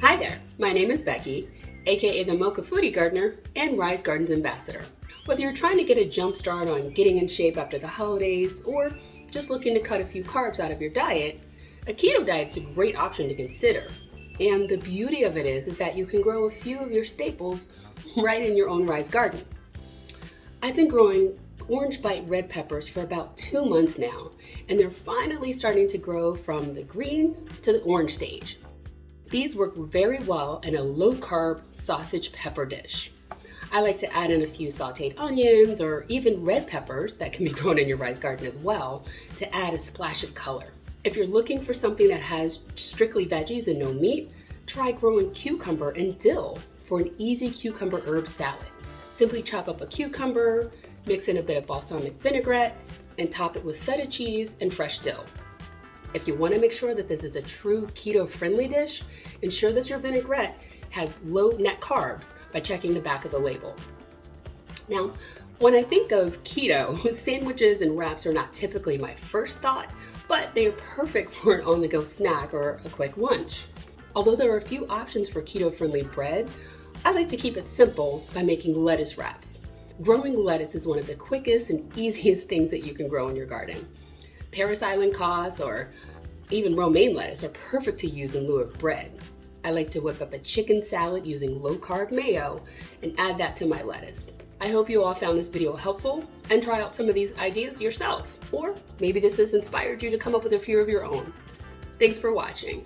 Hi there, my name is Becky, aka the Mocha Foodie Gardener and Rise Gardens Ambassador. Whether you're trying to get a jump start on getting in shape after the holidays or just looking to cut a few carbs out of your diet, a keto diet's a great option to consider. And the beauty of it is that you can grow a few of your staples right in your own Rise garden. I've been growing orange bite red peppers for about 2 months now, and they're finally starting to grow from the green to the orange stage. These work very well in a low-carb sausage pepper dish. I like to add in a few sauteed onions or even red peppers that can be grown in your Rise garden as well to add a splash of color. If you're looking for something that has strictly veggies and no meat, try growing cucumber and dill for an easy cucumber herb salad. Simply chop up a cucumber, mix in a bit of balsamic vinaigrette, and top it with feta cheese and fresh dill. If you want to make sure that this is a true keto-friendly dish, ensure that your vinaigrette has low net carbs by checking the back of the label. Now, when I think of keto, sandwiches and wraps are not typically my first thought, but they are perfect for an on-the-go snack or a quick lunch. Although there are a few options for keto-friendly bread, I like to keep it simple by making lettuce wraps. Growing lettuce is one of the quickest and easiest things that you can grow in your garden. Paris Island cos or even romaine lettuce are perfect to use in lieu of bread. I like to whip up a chicken salad using low-carb mayo and add that to my lettuce. I hope you all found this video helpful and try out some of these ideas yourself, or maybe this has inspired you to come up with a few of your own. Thanks for watching.